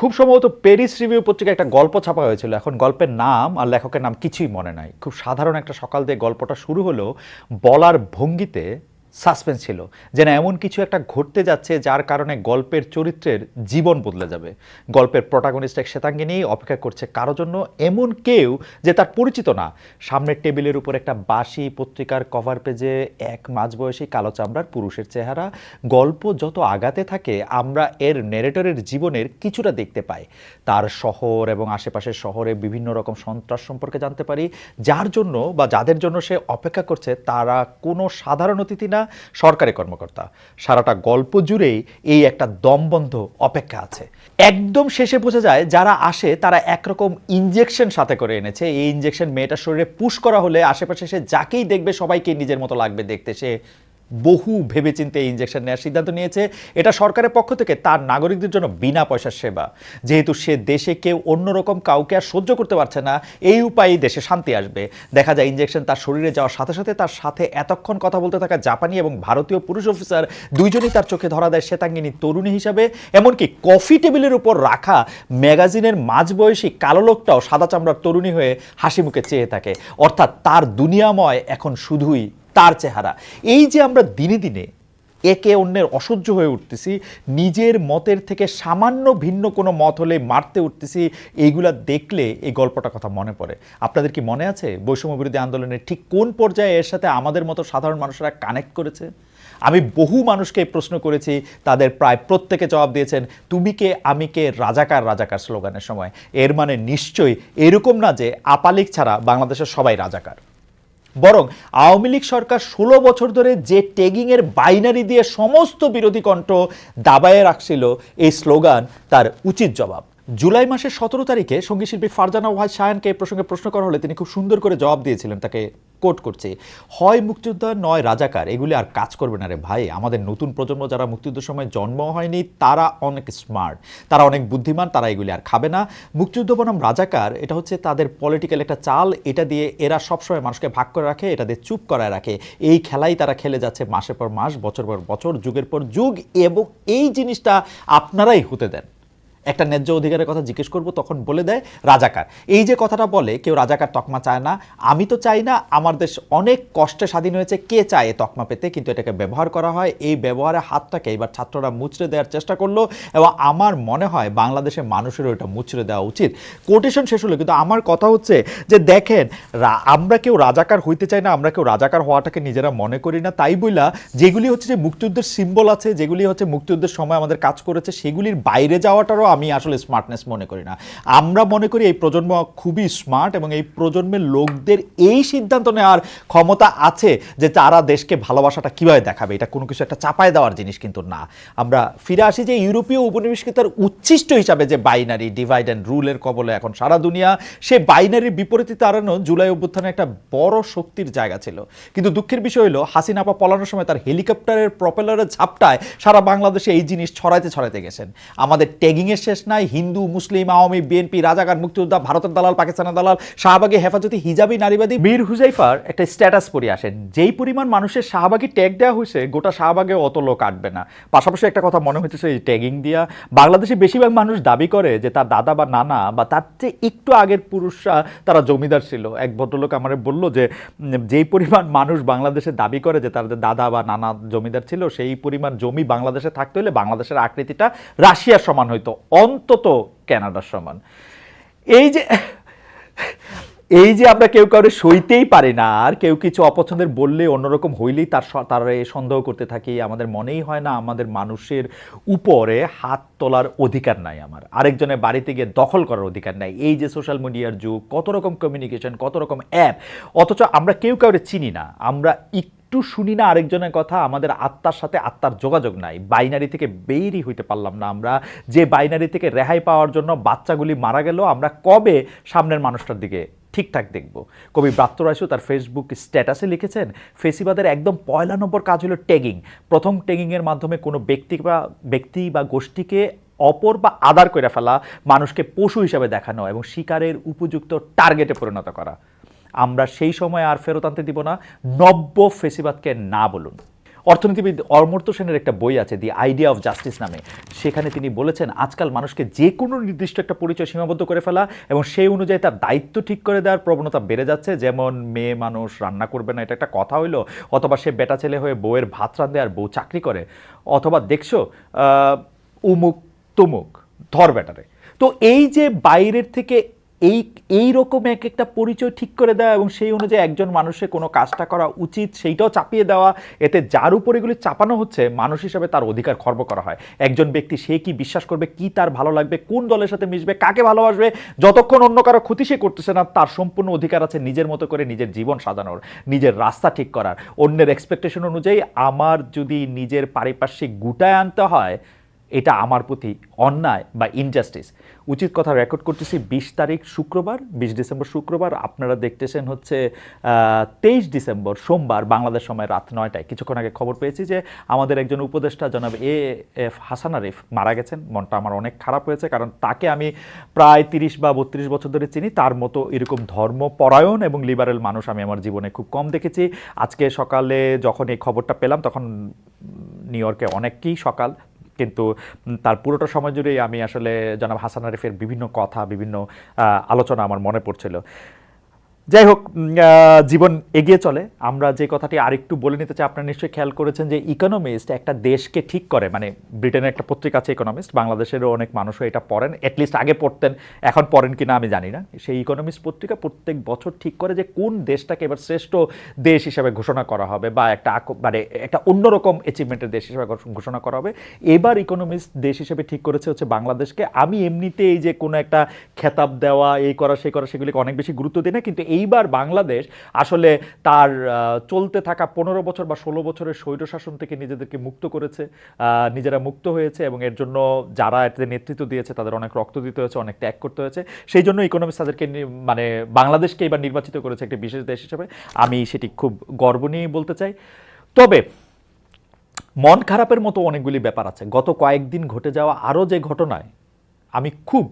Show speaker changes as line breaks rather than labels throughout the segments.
খুব সম্ভবত Paris review পত্রিকায় একটা গল্প ছাপা হয়েছিল। এখন গল্পের নাম আর লেখকের নাম কিছুই মনে নাই। খুব সাধারণ একটা সকাল দিয়ে গল্পটা শুরু হলো, বলার ভঙ্গিতে সাসপেন্স ছিল, যেন এমন কিছু একটা ঘটতে যাচ্ছে যার কারণে গল্পের চরিত্রের জীবন বদলে যাবে। গল্পের প্রটাগনিস্ট এক শ্বেতাঙ্গিনী অপেক্ষা করছে কারো জন্য, এমন কেউ যে তার পরিচিত না। সামনের টেবিলের উপর একটা বাসি পত্রিকার কভার পেজে এক মাঝবয়সী কালো চামড়ার পুরুষের চেহারা। গল্প যত আগাতে থাকে আমরা এর ন্যারেটরের জীবনের কিছুটা দেখতে পাই। তার শহর এবং আশেপাশের শহরে বিভিন্ন রকম সন্ত্রাস সম্পর্কে জানতে পারি। যার জন্য বা যাদের জন্য সে অপেক্ষা করছে তারা কোনো সাধারণ অতিথি না, সরকারি কর্মকর্তা। সারাটা গল্প জুড়েই এই একটা দমবন্ধ অপেক্ষা আছে। একদম শেষে বোঝা যায় যারা আসে তারা একরকম ইনজেকশন সাথে করে এনেছে। এই ইনজেকশন মেয়েটার শরীরে পুশ করা হলে আশেপাশে সে যাকেই দেখবে সবাইকে নিজের মতো লাগবে দেখতে। সে বহু ভেবেচিন্তে এই ইনজেকশন নেওয়ার সিদ্ধান্ত নিয়েছে। এটা সরকারের পক্ষ থেকে তার নাগরিকদের জন্য বিনা পয়সার সেবা। যেহেতু সে দেশে কেউ অন্যরকম কাউকে আর সহ্য করতে পারছে না, এই উপায়েই দেশে শান্তি আসবে। দেখা যায় ইনজেকশন তার শরীরে যাওয়ার সাথে সাথে তার সাথে এতক্ষণ কথা বলতে থাকা জাপানি এবং ভারতীয় পুরুষ অফিসার দুইজনই তার চোখে ধরা দেয় শ্বেতাঙ্গিনী তরুণী হিসাবে। এমনকি কফি টেবিলের উপর রাখা ম্যাগাজিনের মাঝবয়সী কালো লোকটাও সাদা চামড়ার তরুণী হয়ে হাসি মুখে চেয়ে থাকে। অর্থাৎ তার দুনিয়াময় এখন শুধুই তার চেহারা। এই যে আমরা দিনে দিনে একে অন্যের অসহ্য হয়ে উঠতেছি, নিজের মতের থেকে সামান্য ভিন্ন কোনো মত হলে মারতে উঠতেছি, এইগুলা দেখলে এই গল্পটা কথা মনে পড়ে। আপনাদের কি মনে আছে বৈষম্য বিরোধী আন্দোলনের ঠিক কোন পর্যায়ে এর সাথে আমাদের মতো সাধারণ মানুষরা কানেক্ট করেছে? আমি বহু মানুষকে প্রশ্ন করেছি, তাদের প্রায় প্রত্যেকে জবাব দিয়েছেন তুমি কে আমি কে রাজাকার রাজাকার স্লোগানের সময়। এর মানে নিশ্চয়ই এরকম না যে আপালিক ছাড়া বাংলাদেশের সবাই রাজাকার। বরং আওয়ামী লীগ সরকার 16 বছর ধরে যে ট্যাগিংয়ের বাইনারি দিয়ে সমস্ত বিরোধী কণ্ঠ দাবায়ে রাখছিল, এই স্লোগান তার উচিত জবাব। জুলাই মাসের 17 তারিখে সঙ্গীতশিল্পী ফারজানা ওয়াহিদ শায়ানকে এই প্রসঙ্গে প্রশ্ন করা হলে তিনি খুব সুন্দর করে জবাব দিয়েছিলেন। তাকে কোট করছে, হয় মুক্তিযোদ্ধা নয় রাজাকার, এগুলি আর কাজ করবে না রে ভাই। আমাদের নতুন প্রজন্ম যারা মুক্তিযুদ্ধের সময় জন্ম হয়নি তারা অনেক স্মার্ট, তারা অনেক বুদ্ধিমান, তারা এগুলি আর খাবে না। মুক্তিযুদ্ধ বনাম রাজাকার এটা হচ্ছে তাদের পলিটিক্যাল একটা চাল। এটা দিয়ে এরা সবসময় মানুষকে ভাগ করে রাখে, এটা দিয়ে চুপ করায় রাখে। এই খেলাই তারা খেলে যাচ্ছে মাসের পর মাস, বছর পর বছর, যুগের পর যুগ। এবং এই জিনিসটা আপনারাই হতে দেন। একটা ন্যায্য অধিকারের কথা জিজ্ঞেস করব, তখন বলে দেয় রাজাকার। এই যে কথাটা বলে কেউ রাজাকার তকমা চায় না, আমি তো চাই না। আমার দেশ অনেক কষ্টে স্বাধীন হয়েছে, কে চায় এ তকমা পেতে? কিন্তু এটাকে ব্যবহার করা হয়। এই ব্যবহারের হাতটাকে এবার ছাত্ররা মুচড়ে দেওয়ার চেষ্টা করলো এবং আমার মনে হয় বাংলাদেশের মানুষেরও এটা মুচড়ে দেওয়া উচিত। কোটেশন শেষ হলো, কিন্তু আমার কথা হচ্ছে যে দেখেন, আমরা কেউ রাজাকার হইতে চাই না, আমরা কেউ রাজাকার হওয়াটাকে নিজেরা মনে করি না। তাই বইলা যেগুলি হচ্ছে যে মুক্তিযুদ্ধের সিম্বল আছে, যেগুলি হচ্ছে মুক্তিযুদ্ধের সময় আমাদের কাজ করেছে, সেগুলির বাইরে যাওয়াটারও আমি আসলে স্মার্টনেস মনে করি না। আমরা মনে করি এই প্রজন্ম খুবই স্মার্ট এবং এই প্রজন্মের লোকদের এই সিদ্ধান্ত নেওয়ার ক্ষমতা আছে যে তারা দেশকে ভালোবাসাটা কিভাবে দেখাবে। এটা কোনো কিছু একটা চাপায় দেওয়ার জিনিস কিন্তু না। আমরা ফিরে আসি যে ইউরোপীয় উপনিবেশিকতার উচ্ছিষ্ট হিসাবে যে বাইনারি ডিভাইড অ্যান্ড রুলের কবলে এখন সারা দুনিয়া, সে বাইনারির বিপরীতে দাঁড়ানো জুলাই অভ্যুত্থানে একটা বড় শক্তির জায়গা ছিল। কিন্তু দুঃখের বিষয় হলো হাসিনা আপা পলানোর সময় তার হেলিকপ্টারের প্রপেলারের ঝাপটায় সারা বাংলাদেশে এই জিনিস ছড়াইতে ছড়াইতে গেছেন। আমাদের ট্যাগিংয়ের শেষ নাই। হিন্দু, মুসলিম, আওয়ামী, বিএনপি, রাজাকার, মুক্তিযোদ্ধা, ভারতের দালাল, পাকিস্তানের দালাল, শাহবাগী, হেফাজতি, হিজাবি, নারীবাদী, মীর হুজাইফার একটা স্ট্যাটাস পড়ে আসেন। যেই পরিমাণ মানুষের শাহবাগী ট্যাগ দেওয়া হয়েছে, গোটা শাহবাগে অত লোক আটবে না। পাশাপাশি একটা কথা মনে হচ্ছে, এই ট্যাগিং দিয়া বাংলাদেশে বেশিরভাগ মানুষ দাবি করে যে তার দাদা বা নানা বা তার চেয়ে একটু আগের পুরুষরা তারা জমিদার ছিল। এক ভদ্রলোক আমার বলল যে যেই পরিমাণ মানুষ বাংলাদেশে দাবি করে যে তাদের দাদা বা নানা জমিদার ছিল, সেই পরিমাণ জমি বাংলাদেশে থাকতে হলে বাংলাদেশের আকৃতিটা রাশিয়ার সমান হইতো, অন্তত ক্যানাডার সমান। এই যে আমরা কেউ কাউরে সইতেই পারি না, আর কেউ কিছু অপছন্দের বললে অন্যরকম হইলেই তারা সন্দেহ করতে থাকি। আমাদের মনেই হয় না আমাদের মানুষের উপরে হাত তোলার অধিকার নাই, আমার আরেকজনের বাড়িতে গিয়ে দখল করার অধিকার নাই। এই যে সোশ্যাল মিডিয়ার যুগ, কত রকম কমিউনিকেশন, কত রকম অ্যাপ, অথচ আমরা কেউ কাউরে চিনি না, আমরা একটু শুনি না আরেকজনের কথা, আমাদের আত্মার সাথে আত্মার যোগাযোগ নাই। বাইনারি থেকে বেরই হইতে পারলাম না আমরা। যে বাইনারি থেকে রেহাই পাওয়ার জন্য বাচ্চাগুলি মারা গেল, আমরা কবে সামনের মানুষটার দিকে ঠিকঠাক দেখব? কবি ব্রাত্য রায়সু তার ফেসবুক স্ট্যাটাসে লিখেছেন, ফেসিবাদের একদম পয়লা নম্বর কাজ হলো ট্যাগিং। প্রথম ট্যাগিংয়ের মাধ্যমে কোনো ব্যক্তি বা গোষ্ঠীকে অপর বা আদার করে ফেলা, মানুষকে পশু হিসাবে দেখানো এবং শিকারের উপযুক্ত টার্গেটে পরিণত করা। আমরা সেই সময় আর ফেরত আনতে দিব না। নব্য ফেসিবাদকে না বলুন। অর্থনীতিবিদ অমর্ত্য সেনের একটা বই আছে দি আইডিয়া অফ জাস্টিস নামে, সেখানে তিনি বলেছেন আজকাল মানুষকে যে কোনো নির্দিষ্ট একটা পরিচয় সীমাবদ্ধ করে ফেলা এবং সেই অনুযায়ী তার দায়িত্ব ঠিক করে দেওয়ার প্রবণতা বেড়ে যাচ্ছে। যেমন মেয়ে মানুষ রান্না করবে না, এটা একটা কথা হইলো, অথবা সে বেটা ছেলে হয়ে বউয়ের ভাত রাঁধে আর বউ চাকরি করে, অথবা দেখছো উমুক তুমুক ধর বেটারে। তো এই যে বাইরের থেকে এই রকম এক একটা পরিচয় ঠিক করে দেওয়া এবং সেই অনুযায়ী একজন মানুষের কোনো কাজটা করা উচিত সেইটাও চাপিয়ে দেওয়া, এতে যার উপর এগুলি চাপানো হচ্ছে মানুষ হিসাবে তার অধিকার খর্ব করা হয়। একজন ব্যক্তি সে কি বিশ্বাস করবে, কি তার ভালো লাগবে, কোন দলের সাথে মিশবে, কাকে ভালোবাসবে, যতক্ষণ অন্য কারো ক্ষতি সে করতেছে না, তার সম্পূর্ণ অধিকার আছে নিজের মতো করে নিজের জীবন সাজানোর, নিজের রাস্তা ঠিক করার। অন্যের এক্সপেকটেশন অনুযায়ী আমার যদি নিজের পারিপার্শ্বিক গুটায় আনতে হয়, এটা আমার প্রতি অন্যায় বা ইনজাস্টিস। উচিত কথা রেকর্ড করতেছি 20 তারিখ শুক্রবার, 20 ডিসেম্বর শুক্রবার, আপনারা দেখতেছেন হচ্ছে 23 ডিসেম্বর সোমবার বাংলাদেশ সময় রাত 9টায়। কিছুক্ষণ আগে খবর পেয়েছি যে আমাদের একজন উপদেষ্টা জনাব এফ হাসান আরিফ মারা গেছেন। মনটা আমার অনেক খারাপ হয়েছে, কারণ তাকে আমি প্রায় 30 বা 32 বছর ধরে চিনি। তার মতো এরকম ধর্মপরায়ণ এবং লিবারেল মানুষ আমি আমার জীবনে খুব কম দেখেছি। আজকে সকালে যখন এই খবরটা পেলাম তখন নিউ ইয়র্কে অনেকই সকাল, কিন্তু তার পুরোটা সময় জুড়েই আমি আসলে জনাব হাসান আরিফের বিভিন্ন কথা, বিভিন্ন আলোচনা আমার মনে পড়ছিল। যাই হোক, জীবন এগিয়ে চলে। আমরা যে কথাটি আরেকটু বলে নিতে চাই, আপনারা নিশ্চয়ই খেয়াল করেছেন যে ইকোনমিস্ট একটা দেশকে ঠিক করে, মানে ব্রিটেনের একটা পত্রিকা আছে ইকোনমিস্ট, বাংলাদেশেরও অনেক মানুষও এটা পড়েন, অ্যাটলিস্ট আগে পড়তেন, এখন পড়েন কিনা আমি জানি না। সেই ইকোনমিস্ট পত্রিকা প্রত্যেক বছর ঠিক করে যে কোন দেশটাকে এবার শ্রেষ্ঠ দেশ হিসেবে ঘোষণা করা হবে বা মানে একটা অন্যরকম অ্যাচিভমেন্টের দেশ হিসেবে ঘোষণা করা হবে। এবার ইকোনমিস্ট দেশ হিসেবে ঠিক করেছে হচ্ছে বাংলাদেশকে। আমি এমনিতে এই যে কোনো একটা খেতাব দেওয়া, এই করা সেই করা, সেগুলিকে অনেক বেশি গুরুত্ব দিই না, কিন্তু এইবার বাংলাদেশ আসলে তার চলতে থাকা 15 বছর বা 16 বছরের স্বৈরশাসন থেকে নিজেদেরকে মুক্ত করেছে, নিজেরা মুক্ত হয়েছে, এবং এর জন্য যারা এতে নেতৃত্ব দিয়েছে তাদের অনেক রক্ত দিতে হয়েছে, অনেক ত্যাগ করতে হয়েছে। সেই জন্য ইকোনমিক্স তাদেরকে মানে বাংলাদেশকে এবার নির্বাচিত করেছে একটি বিশেষ দেশ হিসেবে। আমি সেটি খুব গর্ব নিয়েই বলতে চাই। তবে মন খারাপের মতো অনেকগুলি ব্যাপার আছে। গত কয়েকদিন ঘটে যাওয়া আরও যে ঘটনায় আমি খুব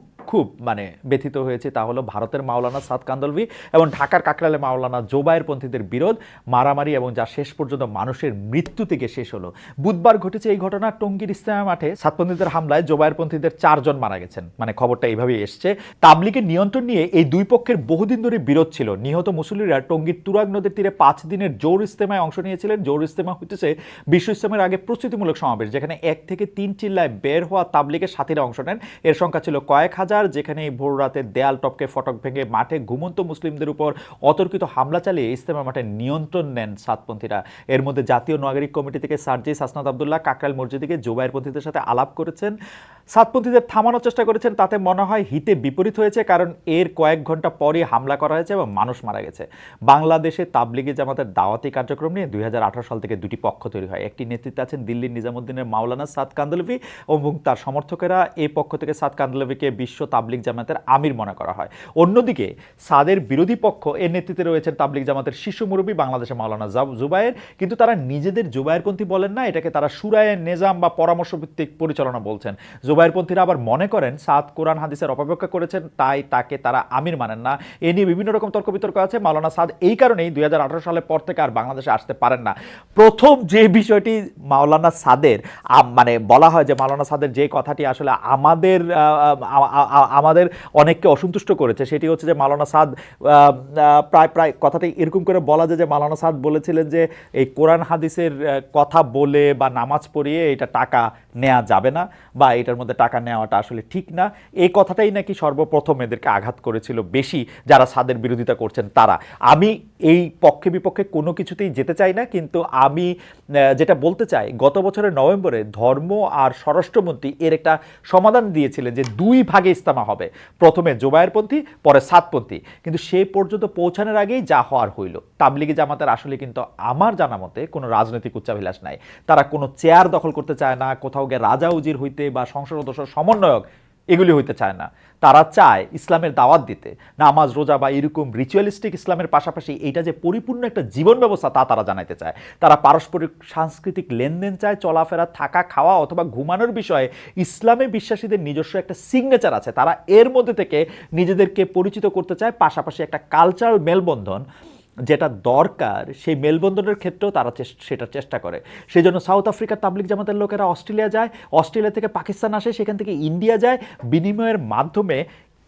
মানে ব্যথিত হয়েছে, তা হলো ভারতের মাওলানা সাদ কান্দলভি এবং ঢাকার কাকরাইলে মাওলানা জোবায়েরপন্থীদের বিরোধ, মারামারি, এবং যা শেষ পর্যন্ত মানুষের মৃত্যু থেকে শেষ হলো। বুধবার ঘটেছে এই ঘটনা। টঙ্গীর ইস্তেমা মাঠে সাতপন্থীদের হামলায় জোবায়েরপন্থীদের 4 জন মারা গেছেন, মানে খবরটা এইভাবেই এসছে। তাবলিগের নিয়ন্ত্রণ নিয়ে এই দুই পক্ষের বহুদিন ধরে বিরোধ ছিল। নিহত মুসল্লিরা টঙ্গীর তুরাগ নদীর তীরে 5 দিনের জোর ইস্তেমায় অংশ নিয়েছিলেন। জোর ইস্তেমা হইতেছে বিশ্ব ইস্তেমার আগে প্রস্তুতিমূলক সমাবেশ, যেখানে 1 থেকে 3 চিল্লায় বের হওয়া তাবলিগের সাথীরা অংশ নেন। এর সংখ্যা ছিল কয়েক হাজার, যেখানে ভোর রাতে দেয়াল টপকে ফটক ভেঙে মাঠে ঘুমন্ত মুসলিমদের উপর অতর্কিত হামলা চালিয়ে ইস্তেমা মাঠে নিয়ন্ত্রণ নেন সাতপন্থীরা। এর মধ্যে জাতীয় নাগরিক কমিটি থেকে সার্জিস হাসনাত আব্দুল্লাহ কাকরাইল মসজিদে গিয়ে জোবায়েরপন্থীদের সাথে আলাপ করেছেন, সাতপন্থীদের থামানোর চেষ্টা করেছেন। তাতে মনে হয় হিতে বিপরীত হয়েছে, কারণ এর কয়েক ঘন্টা পরই হামলা করা হয়েছে এবং মানুষ মারা গেছে। বাংলাদেশে তাবলিগি জামাতের দাওয়াতি কার্যক্রম নিয়ে 2018 সাল থেকে দুটি পক্ষ তৈরি হয়। একটি নেতৃত্বে আছেন দিল্লির নিজামুদ্দিনের মাওলানা সাদ কান্দলভি এবং তার সমর্থকেরা। এই পক্ষ থেকে সাদ কান্দলভিকে বিশ্ব তাবলিগ জামাতের আমির মনে করা হয়। অন্যদিকে সাদের বিরোধী পক্ষ, এর নেতৃত্বে রয়েছেন তাবলিগ জামাতের শীর্ষ মুরব্বী বাংলাদেশের মাওলানা জুবায়ের, কিন্তু তারা নিজেদের জুবায়েরপন্থী বলেন না, এটাকে তারা শুরায়ে নিজাম বা পরামর্শ ভিত্তিক পরিচালনা বলছেন। জুবায়েরপন্থীরা আবার মনে করেন সাদ কোরআন হাদিসের অপব্যাখ্যা করেছেন, তাই তাকে তারা আমির মানেন না। এ নিয়ে বিভিন্ন রকম তর্ক বিতর্ক আছে। মাওলানা সাদ এই কারণেই 2018 সালের পর থেকে আর বাংলাদেশে আসতে পারেন না। প্রথম যে বিষয়টি মাওলানা সাদের মানে বলা হয় যে মাওলানা সাদের যে কথাটি আসলে আমাদের অনেককে অসন্তুষ্ট করেছে, সেটি হচ্ছে যে মাওলানা সাদ প্রায় কথাটি এরকম করে বলা যায় যে মাওলানা সাদ বলেছিলেন যে এই কোরআন হাদিসের কথা বলে বা নামাজ পড়িয়ে এটা টাকা নেওয়া যাবে না বা এটার মধ্যে টাকা নেওয়াটা আসলে ঠিক না। এই কথাটাই নাকি সর্বপ্রথম এদেরকে আঘাত করেছিল বেশি, যারা সাদের বিরোধিতা করছেন তারা। আমি এই পক্ষে বিপক্ষে কোনো কিছুতেই যেতে চাই না, কিন্তু আমি যেটা বলতে চাই, গত বছরের নভেম্বরে ধর্ম আর স্বরাষ্ট্রমন্ত্রী এর একটা সমাধান দিয়েছিলেন যে 2 ভাগে ইস্তেমা হবে, প্রথমে জোবায়েরপন্থী পরে সাতপন্থী, কিন্তু সে পর্যন্ত পৌঁছানোর আগেই যা হওয়ার হইল। তাবলিগি জামাতের আসলে কিন্তু আমার জানা মতে কোনো রাজনৈতিক উচ্চাভিলাষ নাই। তারা কোনো চেয়ার দখল করতে চায় না, কোথাও গিয়ে রাজা উজির হইতে বা সংসদ সদস্য সমন্বয়ক এগুলি হইতে চায় না। তারা চায় ইসলামের দাওয়াত দিতে, নামাজ রোজা বা এরকম রিচুয়ালিস্টিক ইসলামের পাশাপাশি এইটা যে পরিপূর্ণ একটা জীবন ব্যবস্থা তা তারা জানাইতে চায়। তারা পারস্পরিক সাংস্কৃতিক লেনদেন চায়, চলাফেরা, থাকা, খাওয়া অথবা ঘুমানোর বিষয়ে ইসলামে বিশ্বাসীদের নিজস্ব একটা সিগনেচার আছে, তারা এর মধ্যে থেকে নিজেদেরকে পরিচিত করতে চায়। পাশাপাশি একটা কালচারাল মেলবন্ধন যেটা দরকার সেই মেলবন্ধনের ক্ষেত্রেও তারা সেটা চেষ্টা করে। সেই জন্য সাউথ আফ্রিকার তাবলিগ জামাতের লোকেরা অস্ট্রেলিয়া যায়, অস্ট্রেলিয়া থেকে পাকিস্তান আসে, সেখান থেকে ইন্ডিয়া যায়, বিনিময়ের মাধ্যমে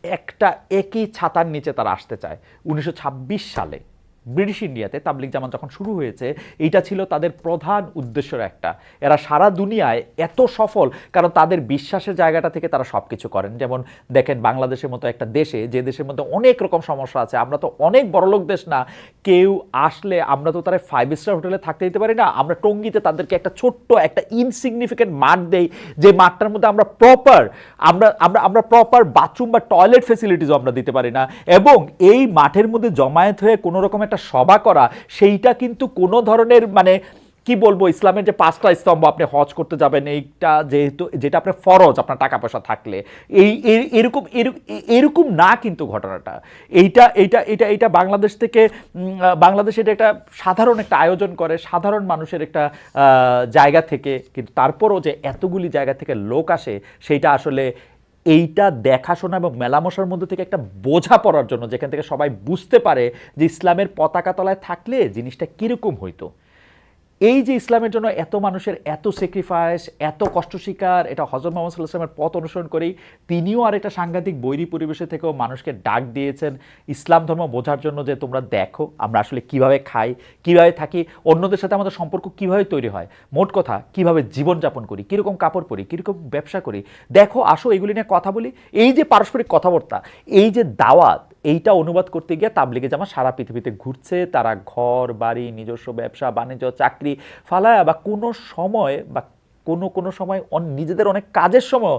একটা একই ছাতার নিচে তারা আসতে চায়। 1926 সালে ব্রিটিশ ইন্ডিয়াতে তাবলিগ জামাত যখন শুরু হয়েছে, এইটা ছিল তাদের প্রধান উদ্দেশ্যের একটা। এরা সারা দুনিয়ায় এত সফল কারণ তাদের বিশ্বাসের জায়গাটা থেকে তারা সব কিছু করেন। যেমন দেখেন বাংলাদেশের মতো একটা দেশে, যে দেশের মধ্যে অনেক রকম সমস্যা আছে, আমরা তো অনেক বড়লোক দেশ না, কেউ আসলে আমরা তো তারা 5 স্টার হোটেলে থাকতে দিতে পারি না, আমরা টঙ্গীতে তাদেরকে একটা ছোট্ট একটা ইনসিগনিফিকেন্ট মাঠ দেই, যে মাঠটার মধ্যে আমরা প্রপার বাথরুম বা টয়লেট ফেসিলিটিসও আমরা দিতে পারি না। এবং এই মাঠের মধ্যে জমায়েত হয়ে কোনো রকম একটা সভা করা, সেইটা কিন্তু কোনো ধরনের মানে কি বলবো, ইসলামের যে 5টা স্তম্ভ, আপনি হজ করতে যাবেন, এইটা যেহেতু যেটা আপনার ফরজ আপনার টাকা পয়সা থাকলে, এরকম না কিন্তু ঘটনাটা। এইটা বাংলাদেশ থেকে, বাংলাদেশ এটা একটা সাধারণ একটা আয়োজন করে সাধারণ মানুষের একটা জায়গা থেকে, কিন্তু তারপরও যে এতগুলি জায়গা থেকে লোক আসে, সেইটা আসলে এইটা দেখাশোনা এবং মেলামশার মধ্যে থেকে একটা বোঝা পড়ার জন্য, যেখান থেকে সবাই বুঝতে পারে যে ইসলামের পতাকা তলায় থাকলে জিনিসটা কীরকম হইতো। এই যে ইসলামের জন্য এত মানুষের এত স্যাক্রিফাইস, এত কষ্ট স্বীকার, এটা হযরত মুহাম্মদ সাল্লাল্লাহু আলাইহি ওয়াসাল্লামের পথ অনুসরণ করেই তিনিও আর একটা সাংঘাতিক বৈরী পরিবেশে থেকেও মানুষকে ডাক দিয়েছেন ইসলাম ধর্ম বোঝার জন্য, যে তোমরা দেখো আমরা আসলে কিভাবে খাই, কিভাবে থাকি, অন্যদের সাথে আমাদের সম্পর্ক কিভাবে তৈরি হয়, মোট কথা কিভাবে জীবনযাপন করি, কীরকম কাপড় পরি, কীরকম ব্যবসা করি, দেখো আসো এগুলি নিয়ে কথা বলি। এই যে পারস্পরিক কথাবার্তা, এই যে দাওয়াত, এইটা অনুবাদ করতে গিয়ে তাবলিগে জামাত সারা পৃথিবীতে ঘুরছে। তারা ঘর বাড়ি, নিজস্ব ব্যবসা বাণিজ্য, চাকরি ফালায়া বা কোনো সময় বা কোনো সময় নিজেদের অনেক কাজের সময়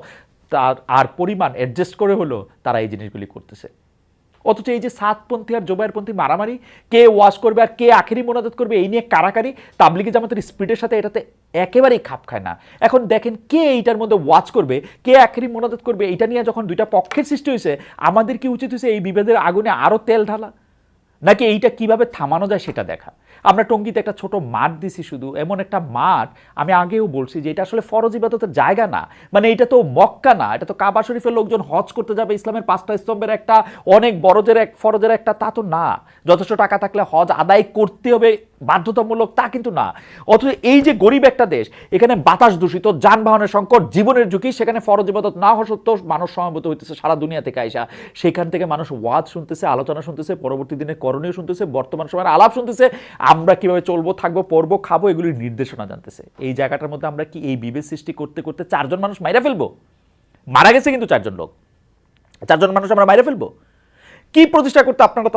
তার আর পরিমাণ অ্যাডজাস্ট করে হলো তারা এই জিনিসগুলি করতেছে। অথচ এই যে সাতপন্থী আর জোবায়েরপন্থী মারামারি, কে ওয়াজ করবে আর কে আখেরি মোনাজাত করবে, এই নিয়ে কারাকারি, তাবলিগে জামাতের স্পিডের সাথে এটাতে একেবারেই খাপ খায় না। এখন দেখেন কে এইটার মধ্যে ওয়াজ করবে, কে আখেরি মোনাজাত করবে, এটা নিয়ে যখন দুইটা পক্ষের সৃষ্টি হয়েছে, আমাদের কি উচিত হয়েছে এই বিভেদের আগুনে আরও তেল ঢালা, নাকি এইটা কিভাবে থামানো যায় সেটা দেখা। আমরা টঙ্গীতে একটা ছোট মাঠ দিছি, শুধু এমন একটা মাঠ, আমি আগেও বলছি যে এটা আসলে ফরজ ইবাদতের জায়গা না, মানে এটা তো মক্কা না, এটা তো কাবা শরীফের লোকজন হজ করতে যাবে, ইসলামের 5টা স্তম্ভের একটা, অনেক বড়জের এক ফরজের একটা, তা তো না। যথেষ্ট টাকা থাকলে হজ আদায় করতে হবে বাধ্যতামূলক, তা কিন্তু না। অথচ এই যে গরিব একটা দেশ, এখানে বাতাস দূষিত, যানবাহনের সংকট, জীবনের ঝুঁকি, সেখানে ফরজ ইবাদত না হওয়া সত্ত্বেও মানুষ সমবেত হইতেছে সারা দুনিয়া থেকে আইসা, সেখান থেকে মানুষ ওয়াজ শুনতেছে, আলোচনা শুনতেছে, পরবর্তী দিনের করণীয় শুনতেছে, বর্তমান সময়ের আলাপ শুনতেছে, আমরা কিভাবে চলবো, থাকবো, পড়বো, খাবো, এগুলির নির্দেশনা জানতেছে। এই জায়গাটার মধ্যে আমরা কি এই বিভেদ সৃষ্টি করতে করতে 4 জন মানুষ মাইরা ফেলবো? মারা গেছে কিন্তু 4 জন লোক, 4 জন মানুষ আমরা মাইরা ফেলবো? কি প্রতিষ্ঠা করতে আপনারা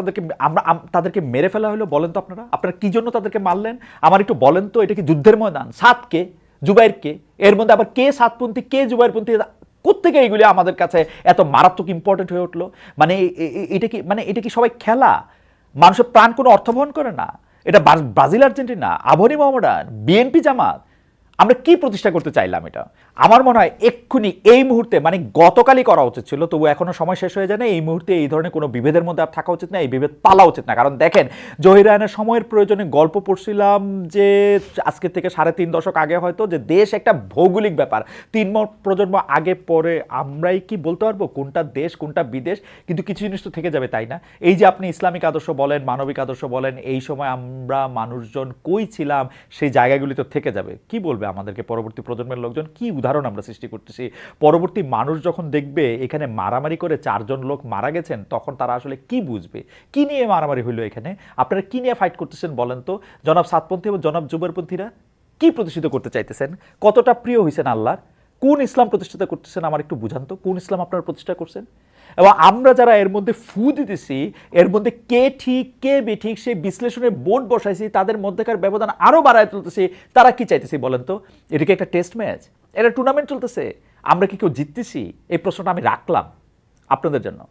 তাদেরকে মেরে ফেলা হলো বলেন তো? আপনারা কি জন্য তাদেরকে মারলেন আমার একটু বলেন তো? এটা কি যুদ্ধের ময়দান? সাতকে, জুবাইরকে, এর মধ্যে আবার কে সাতপন্থী কে জুবাইরপন্থী, কোত্থেকে এইগুলি আমাদের কাছে এত মারাত্মক ইম্পর্টেন্ট হয়ে উঠলো? মানে এটা কি সবাই খেলা? মানুষের প্রাণ কোনো অর্থ বহন করে না? এটা Brazil Argentina, Abahani Mohammedan, BNP Jamaat, আমরা কি প্রতিষ্ঠা করতে চাইলাম? এটা আমার মনে হয় এক্ষুনি এই মুহূর্তে, মানে গতকালই করা উচিত ছিল, তবু এখনো সময় শেষ হয়ে যায় না। এই মুহূর্তে এই ধরনের কোনো বিভেদের মধ্যে আর থাকা উচিত না, এই বিভেদ পালা উচিত না। কারণ দেখেন, জহির রায়হানের সময়ের প্রয়োজনে গল্প পড়ছিলাম যে আজকে থেকে 3.5 দশক আগে হয়তো, যে দেশ একটা ভৌগোলিক ব্যাপার, 3 প্রজন্ম আগে পরে আমরাই কি বলতে পারবো কোনটা দেশ কোনটা বিদেশ? কিন্তু কিছু জিনিস তো থেকে যাবে, তাই না? এই যে আপনি ইসলামিক আদর্শ বলেন, মানবিক আদর্শ বলেন, এই সময় আমরা মানুষজন কই ছিলাম, সেই জায়গাগুলি তো থেকে যাবে। কি বলবে আমাদেরকে পরবর্তী প্রজন্মের লোকজন? কি উদাহরণ আমরা সৃষ্টি করতেছি? পরবর্তী মানুষ যখন দেখবে এখানে মারামারি করে 4 জন লোক মারা গেছেন, তখন তারা আসলে কি বুঝবে? কি নিয়ে মারামারি হইলো এখানে? আপনারা কি নিয়ে ফাইট করতেছেন বলেন তো? জনাব সাতপন্থী এবং জনাব জুবাইরপন্থীরা কি প্রতিষ্ঠিত করতে চাইতেছেন? কতটা প্রিয় হয়েছেন আল্লাহর? কোন ইসলাম প্রতিষ্ঠিত করতেছেন আমার একটু বুঝান তো, কোন ইসলাম আপনারা প্রতিষ্ঠা করছেন? এবং আমরা যারা এর মধ্যে ফু দিতেছি, এর মধ্যে কে ঠিক কে বেঠিক সেই বিশ্লেষণের বোর্ড বসাইছি, তাদের মধ্যেকার ব্যবধান আরও বাড়ায় তুলতেছি, তারা কি চাইতেছি বলেন তো? এটা কি একটা টেস্ট ম্যাচ? এটা টুর্নামেন্ট চলতেছে? আমরা কি কেউ জিততেছি? এই প্রশ্নটা আমি রাখলাম আপনাদের জন্য।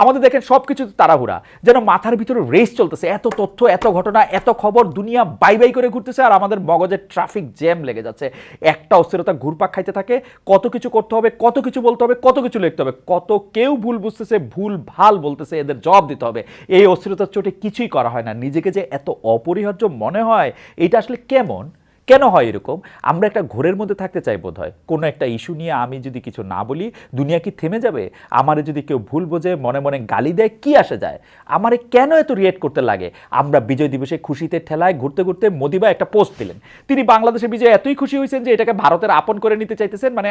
আমাদের দেখেন সব কিছু তাড়াহুড়া, যেন মাথার ভিতরে রেস চলতেছে, এত তথ্য, এত ঘটনা, এত খবর, দুনিয়া বাই বাই করে ঘুরতেছে, আর আমাদের মগজে ট্রাফিক জ্যাম লেগে যাচ্ছে। একটা অস্থিরতা ঘুরপাক খাইতে থাকে, কত কিছু করতে হবে, কত কিছু বলতে হবে, কত কিছু লিখতে হবে, কত কেউ ভুল বুঝতেছে, ভুল ভাল বলতেছে, এদের জবাব দিতে হবে। এই অস্থিরতার চোটে কিছুই করা হয় না। নিজেকে যে এত অপরিহার্য মনে হয়, এটা আসলে কেমন কেন হয় এরকম? আমরা একটা ঘোরের মধ্যে থাকতে চাই বোধ হয়। কোনো একটা ইস্যু নিয়ে আমি যদি কিছু না বলি, দুনিয়া কি থেমে যাবে? আমারে যদি কেউ ভুল বোঝে, মনে মনে গালি দেয়, কি আসে যায়? আমারে কেন এত রিয়েক্ট করতে লাগে? আমরা বিজয় দিবসে খুশিতে ঠেলায় ঘুরতে ঘুরতে মোদিবা একটা পোস্ট দিলেন, তিনি বাংলাদেশের বিজয় এতই খুশি হয়েছেন যে এটাকে ভারতের আপন করে নিতে চাইতেছেন, মানে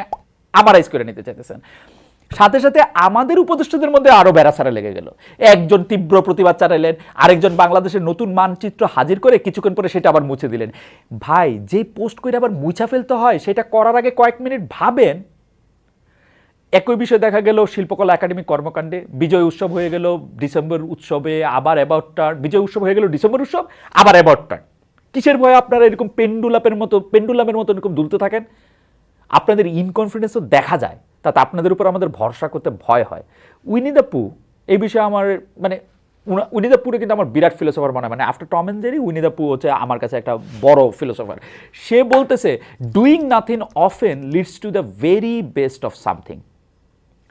আমারাইজ করে নিতে চাইতেছেন। সাথে সাথে আমাদের উপদেষ্টাদের মধ্যে আরো বেড়াছাড়া লেগে গেল। একজন তীব্র প্রতিবাদ চালাইলেন, আরেকজন বাংলাদেশের নতুন মানচিত্র হাজির করে কিছুক্ষণ পরে সেটা আবার মুছে দিলেন। ভাই, যে পোস্ট করে আবার মুছা ফেলতে হয়, সেটা করার আগে কয়েক মিনিট ভাবেন। একই বিষয় দেখা গেল শিল্পকলা একাডেমি কর্মকাণ্ডে। বিজয় উৎসব হয়ে গেল ডিসেম্বর উৎসবে, আবার অ্যাবাউট টার্ন। বিজয় উৎসব হয়ে গেল ডিসেম্বর উৎসব, আবার অ্যাবাউট টার্ন। কিসের ভয়ে আপনারা এরকম পেন্ডুলামের মতো এরকম দুলতে থাকেন? আপনাদের ইনকনফিডেন্সও দেখা যায়, তাতে আপনাদের উপর আমাদের ভরসা করতে ভয় হয়। উইনি দ্য পু এই বিষয়ে আমার মানে উইনি দ্য পুরে কিন্তু আমার বিরাট ফিলোসফার মনে হয়। মানে after Tom and Jerry Winnie the পু হচ্ছে আমার কাছে একটা বড় ফিলোসফার। সে বলতেছে doing nothing often leads to the very best of something.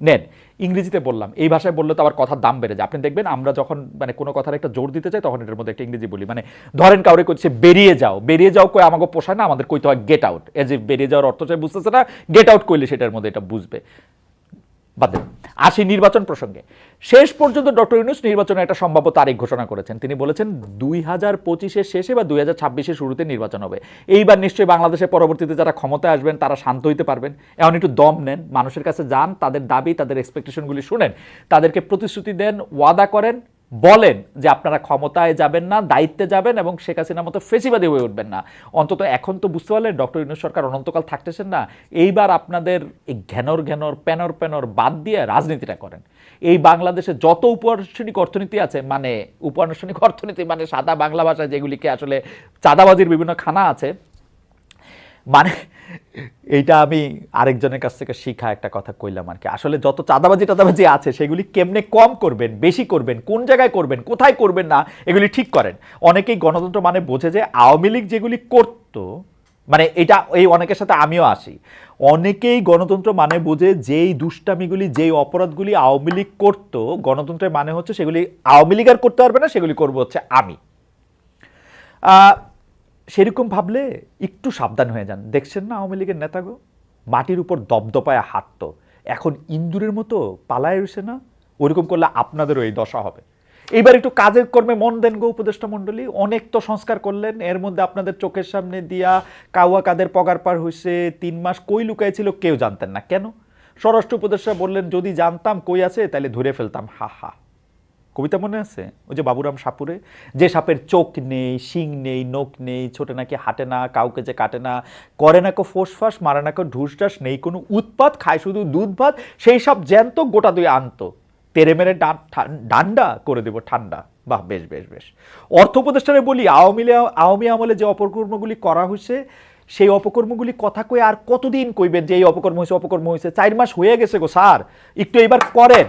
নেন, ইংরেজিতে বললাম, এই ভাষায় বললে তো আবার কথার দাম বেড়ে যায়। আপনি দেখবেন আমরা যখন মানে কোনো কথার একটা জোর দিতে চাই, তখন এটার মধ্যে একটা ইংরেজি বলি। মানে ধরেন কাউরে করছে বেরিয়ে যাও, বেরিয়ে যাও কই আমাকে পোষায় না, আমাদের কইতে হয় গেট আউট। এ যে বেরিয়ে যাওয়ার অর্থ চাই বুঝতেছে না, গেট আউট করলে সেটার মধ্যে এটা বুঝবে। বাদ দেন, আসি নির্বাচন প্রসঙ্গে। শেষ পর্যন্ত ডক্টর ইউনূস নির্বাচনের একটা সম্ভাব্য তারিখ ঘোষণা করেছেন। তিনি বলেছেন 2025-এর শেষে বা 2026-এর শুরুতে নির্বাচন হবে। এইবার নিশ্চয়ই বাংলাদেশের পরবর্তীতে যারা ক্ষমতায় আসবেন তারা শান্ত হইতে পারবেন। এখন একটু দম নেন, মানুষের কাছে যান, তাদের দাবি তাদের এক্সপেকটেশনগুলি শুনেন, তাদেরকে প্রতিশ্রুতি দেন, ওয়াদা করেন, বলেন যে আপনারা ক্ষমতায় যাবেন না, দায়িত্বে যাবেন এবং শেখ হাসিনার মতো ফেসিবাদী হয়ে উঠবেন না। অন্তত এখন তো বুঝতে পারলেন ডক্টর ইউনূস সরকার অনন্তকাল থাকতেছেন না। এইবার আপনাদের এই ঘ্যানর প্যানর বাদ দিয়ে রাজনীতিটা করেন। এই বাংলাদেশে যত উপানুষ্ঠানিক অর্থনীতি আছে, মানে উপানুষ্ঠানিক অর্থনীতি মানে সাদা বাংলা ভাষায় যেগুলিকে আসলে চাঁদাবাজির বিভিন্ন খানা আছে, মানে এইটা আমি আরেকজনের কাছ থেকে শিখা একটা কথা কইলাম আর কি। আসলে যত চাঁদাবাজি আছে সেগুলি কেমনে কম করবেন, বেশি করবেন, কোন জায়গায় করবেন, কোথায় করবেন না, এগুলি ঠিক করেন। অনেকেই গণতন্ত্র মানে বোঝে যে আওয়ামী লীগ যেগুলি করতো, মানে এটা এই অনেকের সাথে আমিও আসি, অনেকেই গণতন্ত্র মানে বোঝে যেই দুষ্টামিগুলি, যেই অপরাধগুলি আওয়ামী লীগ করতো, গণতন্ত্রের মানে হচ্ছে সেগুলি আওয়ামী লীগ আর করতে পারবে না, সেগুলি করবো হচ্ছে আমি। সেরকম ভাবলে একটু সাবধান হয়ে যান। দেখছেন না আওয়ামী লীগের নেতাগো মাটির উপর দপদপায় হাঁটতো, এখন ইন্দুরের মতো পালায় রয়েছে না? ওরকম করলে আপনাদেরও এই দশা হবে। এইবার একটু কাজের কর্মে মন দেন গো উপদেষ্টা মণ্ডলী। অনেক তো সংস্কার করলেন, এর মধ্যে আপনাদের চোখের সামনে দিয়া কাউয়া কাদের পগার পার হয়েছে, 3 মাস কই লুকাইছিল কেউ জানতেন না। কেন? স্বরাষ্ট্র উপদেষ্টা বললেন যদি জানতাম কই আছে তাহলে ধরে ফেলতাম। হা হা, কবিতা মনে আছে ওই যে বাবুরাম সাপুরে, যে সাপের চোখ নেই, শিং নেই, নখ নেই, ছোটে নাকি হাঁটে না, কাউকে যে কাটে না, করে না কো ফোসফাস, মারে না কো ঢুসঢাস, নেই কোনো উৎপাত, খায় শুধু দুধ ভাত, সেই সব জ্যান্ত গোটা দুই আনতো, তেরে মেরে ডান্ডা করে দেব ঠান্ডা। বাহ, বেশ বেশ বেশ। অর্থ উপদেষ্টারে বলি, আওয়ামী আমলে যে অপকর্মগুলি করা হয়েছে, সেই অপকর্মগুলি কথা কয়ে আর কতদিন কইবেন যে এই অপকর্ম হয়েছে? 4 মাস হয়ে গেছে গো স্যার, একটু এবার করেন।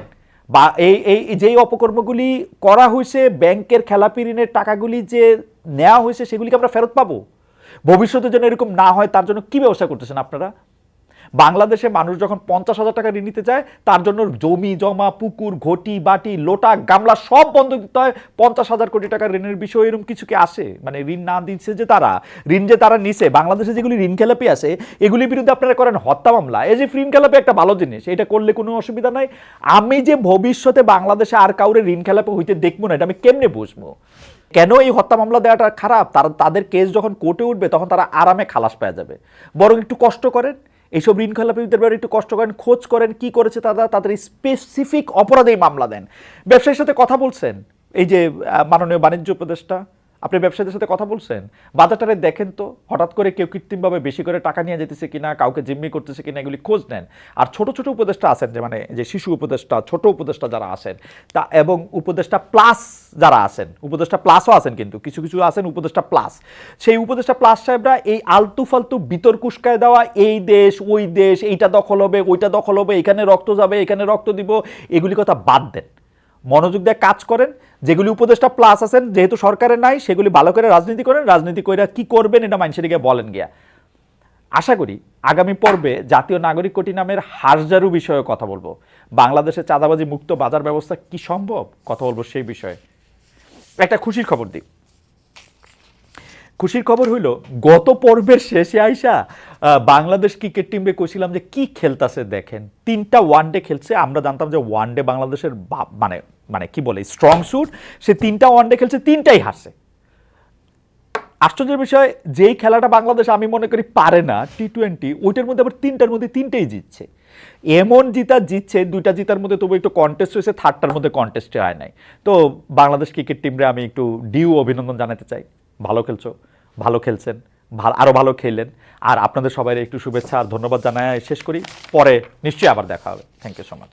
বা এই যেই অপকর্মগুলি করা হয়েছে, ব্যাংকের খেলাপি ঋণের টাকাগুলি যে নেওয়া হয়েছে, সেগুলিকে আমরা ফেরত পাবো। ভবিষ্যতে যেন এরকম না হয় তার জন্য কি ব্যবস্থা করতেছেন আপনারা? বাংলাদেশে মানুষ যখন 50,000 টাকা ঋণ নিতে চায়, তার জন্য জমি জমা, পুকুর, ঘটি বাটি, লোটা গামলা সব বন্ধ দিতে হয়। 50,000 কোটি টাকা ঋণের বিষয় এরকম কিছু কি আসে? মানে ঋণ না দিচ্ছে যে তারা, ঋণ যে তারা নিছে, বাংলাদেশে যেগুলি ঋণ খেলাপি আছে এগুলির বিরুদ্ধে আপনারা করেন হত্যা মামলা। এই যে ঋণ খেলাপি একটা ভালো জিনিস, এটা করলে কোনো অসুবিধা নাই। আমি যে ভবিষ্যতে বাংলাদেশে আর কাউরে ঋণ খেলাপি হইতে দেখবো না, এটা আমি কেমনে বুঝবো? কেন এই হত্যা মামলা দেওয়াটা খারাপ? তাদের কেস যখন কোর্টে উঠবে তখন তারা আরামে খালাস পেয়ে যাবে। বরং একটু কষ্ট করেন, এইসব ঋণ খেলাপিদের ব্যাপারে একটু কষ্ট করেন, খোঁজ করেন কি করেছে তারা, তাদের স্পেসিফিক অপরাধেই মামলা দেন। ব্যবসায়ীর সাথে কথা বলছেন, এই যে মাননীয় বাণিজ্য উপদেষ্টা, আপনি ব্যবসায়ীদের সাথে কথা বলছেন, বাজারটারে দেখেন তো হঠাৎ করে কেউ কৃত্রিমভাবে বেশি করে টাকা নিয়ে যেতেছে কিনা, কাউকে জিম্মি করতেছে কিনা, এগুলি খোঁজ নেন। আর ছোট ছোট উপদেষ্টা আছেন, যে মানে যে শিশু উপদেষ্টা, ছোট উপদেষ্টা যারা আছেন তা, এবং উপদেষ্টা প্লাস যারা আছেন, উপদেষ্টা প্লাসও আছেন, কিন্তু কিছু কিছু আছেন উপদেষ্টা প্লাস, সেই উপদেষ্টা প্লাস সাহেবরা এই আলতু ফালতু বিতর্ক উস্কায় দেওয়া, এই দেশ ওই দেশ, এইটা দখল হবে ওইটা দখল হবে, এখানে রক্ত যাবে এখানে রক্ত দিব, এগুলি কথা বাদ দেন। মনোযোগ দিয়ে কাজ করেন। যেগুলি উপদেষ্টা প্লাস আছেন, যেহেতু সরকারের নাই, সেগুলি ভালো করে রাজনীতি করেন। রাজনীতি করে কি করবেন এটা মানুষের গিয়ে বলেন গিয়া। আশা করি আগামী পর্বে জাতীয় নাগরিক কোটি নামের হারজারু বিষয়ে কথা বলবো। বাংলাদেশে চাঁদাবাজি মুক্ত বাজার ব্যবস্থা কি সম্ভব, কথা বলবো সেই বিষয়ে। একটা খুশির খবর দিই, খুশির খবর হইল গত পর্বের শেষে আইসা বাংলাদেশ ক্রিকেট টিমে কইছিলাম যে কি খেলতাছে দেখেন, 3টা ওয়ানডে খেলছে। আমরা জানতাম যে ওয়ানডে বাংলাদেশের মানে মানে কি বলে স্ট্রং স্যুট, সে 3টা ওয়ানডে খেলছে, 3টাই হারছে। আশ্চর্যের বিষয়, যেই খেলাটা বাংলাদেশ আমি মনে করি পারে না টি-20, ওইটার মধ্যে আবার 3টার মধ্যে 3টাই জিতছে। এমন জিতছে, 2টা জিতার মধ্যে তবু একটু কন্টেস্ট হয়েছে, 3টার মধ্যে কন্টেস্টে হয় নাই। তো বাংলাদেশ ক্রিকেট টিমরে আমি একটু অভিনন্দন জানাতে চাই। ভালো খেলছো, ভালো খেলছেন, আরো ভালো খেললেন। আর আপনাদের সবাই একটু শুভেচ্ছা আর ধন্যবাদ জানায় শেষ করি। পরে নিশ্চয়ই আবার দেখা হবে। Thank you so much.